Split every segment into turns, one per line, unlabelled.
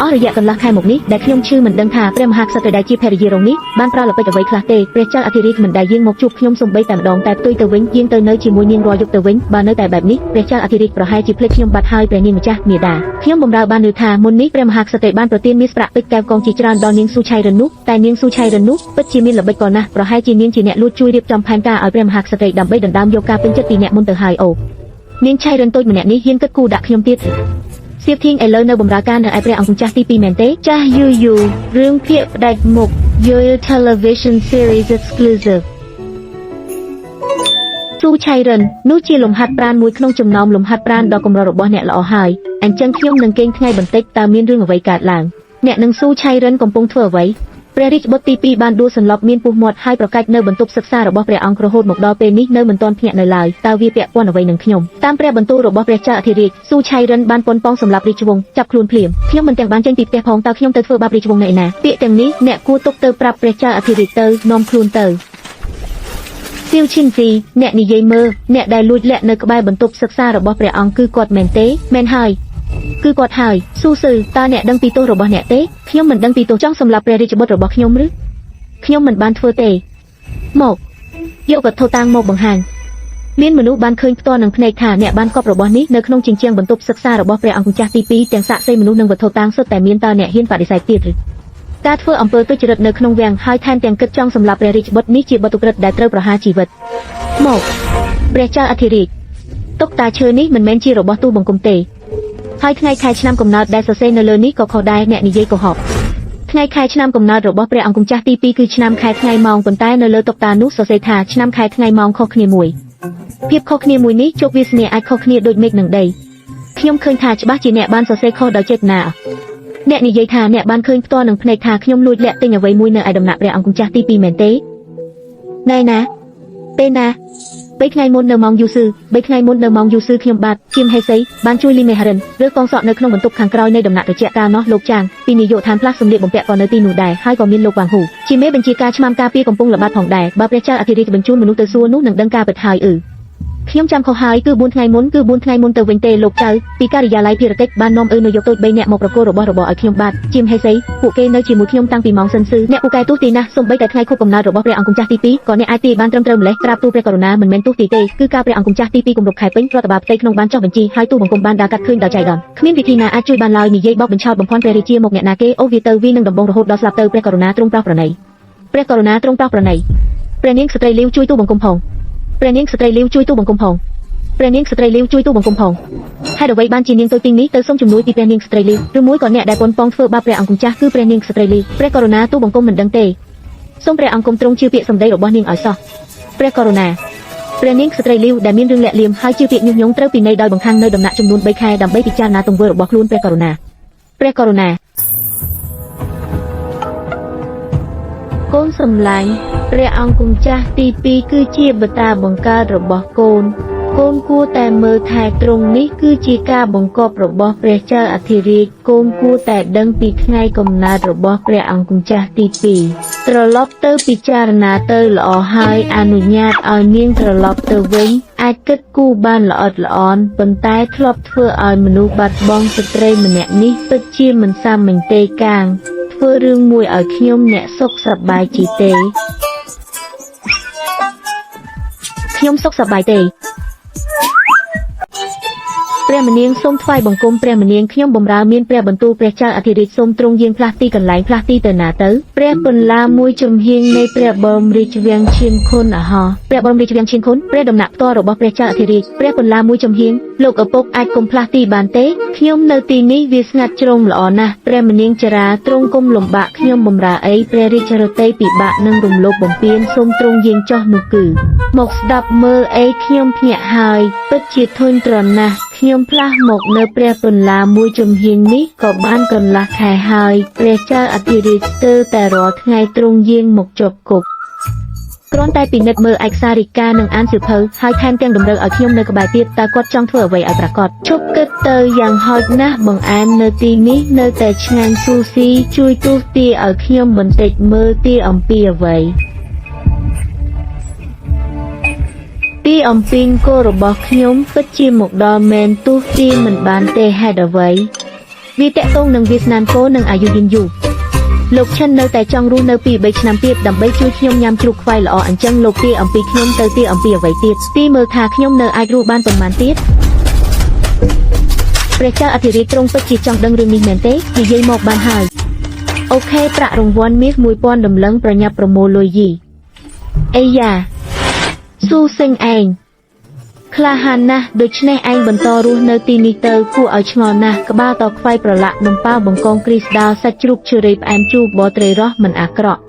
អស់រយៈកន្លះខែមកនេះដែលខ្ញុំឈឺមិនដឹងថាព្រះមហាក្សត្រដែលជាភរិយារងនេះបានប្រើល្បិចអ្វីខ្លះទេព្រះចៅអធិរាជមិនដែលយាងមកជួបខ្ញុំសូម្បីតែម្ដងតែផ្ទុយទៅវិញយាងទៅនៅជាមួយនាងរាល់យប់ទៅវិញបើនៅតែបែបនេះព្រះចៅអធិរាជប្រហែលជាភ្លេចខ្ញុំបាត់ហើយព្រះនាងម្ចាស់មាតាខ្ញុំបម្រើបានឮថាមុននេះព្រះមហាក្សត្របានប្រទានមាសប្រាក់ពេជ្រកែវកងជាច្រើនដល់នាងស៊ូឆៃរិននោះតែនាងស៊ូឆៃរិននោះពិតជាមានល្បិចកលណាស់ប្រហែលជានាងជាអ្នកលួចជួយរៀបចំផែនការឲ្យព្រះមហាក្សត្រដើម្បីដណ្ដើមយកការពេញចិត្តពីអ្នកមុនទៅហើយអូនាងឆៃរិនតូចម្នាក់នេះហ៊ានគិតគូរដាក់ខ្ញុំទៀតសៀវធីងឥឡូវនៅបម្រើការនៅឯព្រះអង្គម្ចាស់ទី2មែនទេចាស់យូយូរឿងភាគផ្ដាច់មុខ Your Television Series Exclusive ស៊ូឆៃរិននោះជាលំហាត់ប្រាណមួយក្នុងចំណោមលំហាត់ប្រាណដ៏កម្ររបស់អ្នកល្អហើយអញ្ចឹងខ្ញុំនឹងគេងថ្ងៃបន្តិចតើមានរឿងអ្វីកើតឡើងអ្នកនឹងស៊ូឆៃរិនកំពុងធ្វើអ្វីព្រះរាជបុត្រទី2បានដួលសន្លប់មានពុះមាត់ហើយប្រកាច់នៅបន្ទប់សិក្សារបស់ព្រះអង្គរហូតមកដល់ពេលនេះនៅមិនទាន់ភ្ញាក់នៅឡើយតើវាពាក់ព័ន្ធអ្វីនឹងខ្ញុំតាមព្រះបន្ទូលរបស់ព្រះចៅអធិរាជស៊ូឆៃរិនបានប៉ុនប៉ងសម្រាប់រាជវង្សចាប់ខ្លួនភ្លាមខ្ញុំមិនទាំងបានចេញពីផ្ទះផងតើខ្ញុំទៅធ្វើបាបរាជវង្សនៅឯណាពាក្យទាំងនេះអ្នកគួរទុកទៅប្រាប់ព្រះចៅអធិរាជទៅនាំខ្លួនទៅសៀវឈិនស៊ីអ្នកនិយាយមើលអ្នកដែលលួចលាក់នៅក្បែរបន្ទប់សិក្សារបស់ព្រះអង្គគឺគាត់មែនទេមែនហើយគឺគាត់ហើយស៊ូស៊ឺតើអ្នកដឹងពីទោសរបស់អ្នកទេខ្ញុំមិនដឹងពីទោសចង់សម្លាប់ព្រះរាជបុត្ររបស់ខ្ញុំឬខ្ញុំមិនបានធ្វើទេមកយកវត្ថុតាំងមកបង្ហាញមានមនុស្សបានឃើញផ្ទាល់នឹងភ្នែកថាអ្នកបានកប់របស់នេះនៅក្នុងជញ្ជាំងបន្ទប់សិក្សារបស់ព្រះអង្គម្ចាស់ទី2ទាំងសាក្សីមនុស្សនិងវត្ថុតាំងសុទ្ធតែមានតើអ្នកហ៊ានបដិសេធទៀតឬការធ្វើអំពើទុច្ចរិតនៅក្នុងវាំងហើយថែមទាំងគិតចង់សម្លាប់ព្រះរាជបុត្រនេះជាបទឧក្រិដ្ឋដែលត្រូវប្រហារជីវិតមកព្រះចៅអធិរាជតុកតាឈើនេះមិនមែនជារបស់ទូបង្គំទេហើយថ្ងៃខែឆ្នាំកំណើតដែលសរសេរនៅលើនេះក៏ខុសដែរអ្នកនិយាយកុហកថ្ងៃខែឆ្នាំកំណើតរបស់ព្រះអង្គម្ចាស់ទី2គឺឆ្នាំខែថ្ងៃម៉ោងប៉ុន្តែនៅលើតុកតានោះសរសេរថាឆ្នាំខែថ្ងៃម៉ោងខុសគ្នាមួយភាពខុសគ្នាមួយនេះជោគវាសនាអាចខុសគ្នាដូចមេឃនិងដីខ្ញុំឃើញថាច្បាស់ជាអ្នកបានសរសេរខុសដោយចេតនាអ្នកនិយាយថាអ្នកបានឃើញផ្ទាល់នឹងភ្នែកថាខ្ញុំលួចលាក់ទិញអ្វីមួយនៅឯដំណាក់ព្រះអង្គម្ចាស់ទី2មែនទេណែណាពេលណា3ថ្ងៃមុននៅម៉ោងយូស៊ឺ3ថ្ងៃមុននៅម៉ោងយូស៊ឺខ្ញុំបាទជាមហេសីបានជួយលីមេហារិនឬកងសក់នៅក្នុងបន្ទប់ខាងក្រោយនៃដំណាក់ត្រជាក់កាលនោះលោកចាងពីនាយកដ្ឋានផ្លាស់សម្លៀកបំពាក់ក៏នៅទីនោះដែរហើយក៏មានលោកវ៉ាងហ៊ូជាមេបញ្ជាការឆ្មាំការពារកំពុងល្បាតផងដែរបើព្រះចៅអធិរាជបញ្ជូនមនុស្សទៅសួរនោះនឹងដឹងការពិតហើយខ្ញុំចាំខុសហើយគឺ4ថ្ងៃមុនទៅវិញទេលោកចៅពីការិយាល័យភារកិច្ចបាននាំនៅយកតូច3នាក់មកប្រគល់របស់របរឲ្យខ្ញុំបាទជាមហេសីពួកគេនៅជាមួយខ្ញុំតាំងពីម៉ោងសិនស៊ឺអ្នកពូកែទោះទីណាស់សូម្បីតែថ្ងៃខួបកំណើតរបស់ព្រះអង្គម្ចាស់ទី2ក៏អ្នកអាចទីបានត្រឹមត្រូវម្លេះក្រាបទូលព្រះករុណាមិនមែនទោះទីទេគឺការព្រះអង្គម្ចាស់ទី2គម្រប់ខែពេញរដ្ឋបាលផ្ទៃក្នុងបានចុះបញ្ជីហើយទូបង្គំបានដើរកាត់ឃើញដល់ចៃដន្យគ្មានវិធីណាអាចជួយបានឡើយនិយាយបោកបញ្ឆោតបំផន់ព្រះរាជាមកអ្នកណាគេអូវាទៅវានឹងដំបងរហូតដល់ស្លាប់ទៅព្រះករុណាទ្រង់ប្រោសប្រណីព្រះករុណាទ្រង់ប្រោសប្រណីព្រះនាងស្ត្រីលាវជួយទូបង្គំផងព្រះនាងស្ត្រីលាវជួយទូបង្គំផងព្រះនាងស្ត្រីលាវជួយទូបង្គំផងហេតុអ្វីបានជានាងតូចទីងនេះទៅសុំជំនួយពីព្រះនាងស្ត្រីលាវឬមួយក៏អ្នកដែលប៉ុនប៉ងធ្វើបាបព្រះអង្គម្ចាស់គឺព្រះនាងស្ត្រីលាវព្រះករុណាទូបង្គំមិនដឹងទេសូមព្រះអង្គគង់ទ្រង់ជឿពាក្យសម្ដីរបស់នាងឲ្យសោះព្រះករុណាព្រះនាងស្ត្រីលាវដែលមានរឿងលាក់លៀមហើយជឿពាក្យញុះញង់ត្រូវពិន័យដោយបង្ខាំងនៅដំណាក់ចំនួន3ខែដើម្បីពិចារណាទង្វើរបស់ខ្លួនព្រះករុណាកូនសម្លាញ់ព្រះអង្គម្ចាស់ទី2គឺជាបតាបង្កើតរបស់កូនគួរតែមើលថែទ្រង់នេះគឺជាការបង្កប់របស់ព្រះចៅអធិរាជកូនគួរតែដឹងពីថ្ងៃកំណើតរបស់ព្រះអង្គម្ចាស់ទី2ត្រឡប់ទៅពិចារណាទៅល្អហើយអនុញ្ញាតឲ្យនាងត្រឡប់ទៅវិញអាចគិតគូរបានល្អិតល្អន់ប៉ុន្តែធ្លាប់ធ្វើឲ្យមនុស្សបាត់បង់ស្ត្រីម្នាក់នេះពិតជាមិនសាមញ្ញទេកាងធ្វើរឿងមួយឲ្យខ្ញុំអ្នកសុខសប្បាយជីទេខ្ញុំសុខសប្បាយទេព្រះមនាងសូមថ្វាយបង្គំព្រះមនាងខ្ញុំបម្រើមានព្រះបន្ទូលព្រះចៅអធិរាជសូមទ្រង់យាងផ្លាស់ទីកន្លែងផ្លាស់ទីទៅណាទៅព្រះបន្លាមួយចំហៀងនៃព្រះបរមរាជវាំងឈៀនខុនព្រះបរមរាជវាំងឈៀនខុនព្រះដំណាក់ផ្ទាល់របស់ព្រះចៅអធិរាជព្រះបន្លាមួយចំហៀងលោកឪពុកអាចកុំផ្លាស់ទីបានទេខ្ញុំនៅទីនេះវាស្ងាត់ជ្រុំល្អណាស់ព្រះមនាងចរាទ្រង់គុំលំបាកខ្ញុំបម្រើអីព្រះរាជរតីពិបាកនឹងរំលោភបំពានសូមទ្រង់យាងចុះនោះគឺមកស្ដាប់មើលអីខ្ញុំភ្ញាក់ហើយពិតជាធុញទ្រាន់ណាស់ខ្ញុំផ្លាស់មកនៅព្រះបន្លាមួយចំហៀងនេះក៏បានកន្លះខែហើយព្រះចៅអធិរាជស្ទើរតែរាល់ថ្ងៃទ្រង់យាងមកជាប់គុកគ្រាន់តែពិនិត្យមើលឯកសាររាជការនិងអានសៀវភៅហើយថែមទាំងតម្រូវឲ្យខ្ញុំនៅក្បែរទៀតតើគាត់ចង់ធ្វើអ្វីឲ្យប្រាកដឈប់គិតទៅយ៉ាងហោចណាស់បង្អែមនៅទីនេះនៅតែឆ្ងាញ់ស៊ូស៊ីជួយទស្សទាឲ្យខ្ញុំបន្តិចមើលទីអំពីអ្វីទីអំពីគោរបស់ខ្ញុំពិតជាមកដល់មែនទោះទីមិនបានទេហេតុអ្វី វាតកតងនឹងវាសនាគោនិងអាយុយឺនយូរលោកឈិននៅតែចង់រស់នៅពី3ឆ្នាំទៀតដើម្បីជួយខ្ញុំញ៉ាំជ្រូកខ្វៃល្អអញ្ចឹងលោកទាអំពីខ្ញុំទៅទាអំពីអ្វីទៀតទីមើលថាខ្ញុំនៅអាចរស់បានប៉ុន្មានទៀតព្រះចៅអធិរាជទ្រង់ពិតជាចង់ដឹងរឿងនេះមែនទេនិយាយមកបានហើយអូខេប្រាក់រង្វាន់មាស 1000 ដំឡឹងប្រញាប់ប្រមូលលុយយីអីយ៉ាស៊ូសិងឯងក្លាហានណាស់ដូច្នេះឯងបន្តរស់នៅទីនេះទៅគួរឲ្យឆ្ងល់ណាស់ក្បាលតខ្វៃប្រឡាក់នំប៉ាវបង្កងគ្រីស្ដាល់សាច់ជ្រូកឈឺរៃផ្អែមជូរបត្រីរ៉ស់មិនអាក្រក់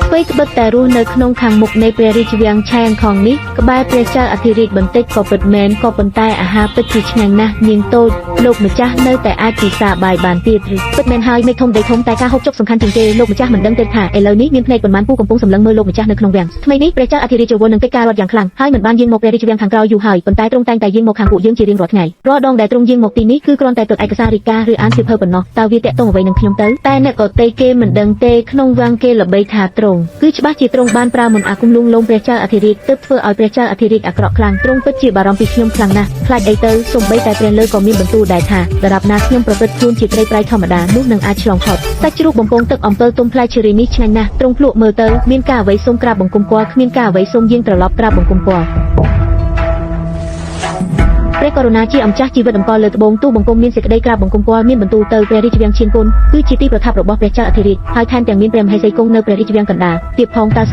អ្វីក្បិតតែរស់នៅក្នុងខាងមុខនៃព្រះរាជវាំងឆែងខងនេះក្បែរព្រះចៅអធិរាជបន្តិចក៏ពិតមែនក៏ប៉ុន្តែអាហារពិតជាឆ្ងាញ់ណាស់នាងតូចលោកម្ចាស់នៅតែអាចពិសាបាយបានទៀតឬពិតមែនហើយមេធំដីធំតែការហូបចុកសំខាន់ជាងគេលោកម្ចាស់មិនដឹងទេថាឥឡូវនេះមានភ្នែកប៉ុន្មានពូកំពុងសម្លឹងមើលលោកម្ចាស់នៅក្នុងវាំងថ្មីនេះព្រះចៅអធិរាជរវល់នឹងកិច្ចការរដ្ឋយ៉ាងខ្លាំងហើយមិនបានយាងមកព្រះរាជវាំងខាងក្រៅយូរហើយប៉ុន្តែទ្រង់តែងតែយាងមកខាងពួកយើងជារៀងរាល់ថ្ងៃរាល់ដងដែលទ្រង់យាងមកទីនេះគឺគ្រាន់តែទិដ្ឋឯកសាររាជការឬអានសៀវភៅប៉ុណ្ណោះតើវាតកតងអ្វីនឹងខ្ញុំទៅតែអ្នកក៏ទេគេមិនដឹងទេក្នុងវាំងគេល្បីថាទ្រង់គឺច្បាស់ជាទ្រង់បានប្រើមន្តអាគមលួងលោមព្រះចៅអធិរាជទើបធ្វើឲ្យព្រះចៅអធិរាជអាក្រក់ខ្លាំងទ្រង់ពិតជាបារម្ភពីខ្ញុំខ្លាំងណាស់ខ្លាចអីទៅសូម្បីតែព្រះលើក៏មានបន្ទូលដែរថាដរាបណាខ្ញុំប្រព្រឹត្តខ្លួនជាត្រីប្រៃធម្មតានោះនឹងអាចឆ្លងផុតសាច់ជ្រូកបំពងទឹកអំពិលទុំផ្លែឈើរីនេះឆ្ងាញ់ណាស់ទ្រង់ភ្លក់មើលទៅមានការអ្វីសូមក្រាបបង្គំគាល់គ្មានការអ្វីសូមយាងត្រឡប់ក្រាបបង្គំគាល់ព្រះករុណាជាម្ចាស់ជីវិតអង្គលើត្បូងទូបង្គំមានសេចក្តីក្រាបបង្គំគាល់មានបន្ទូលទៅព្រះរាជវាំងឈៀនគុនគឺជាទីប្រថាប់របស់ព្រះចៅអធិរាជហើយថែមទាំងមានព្រះមហេសីគង់នៅព្រះរាជវាំងកណ្ដាលទៀតផងតើ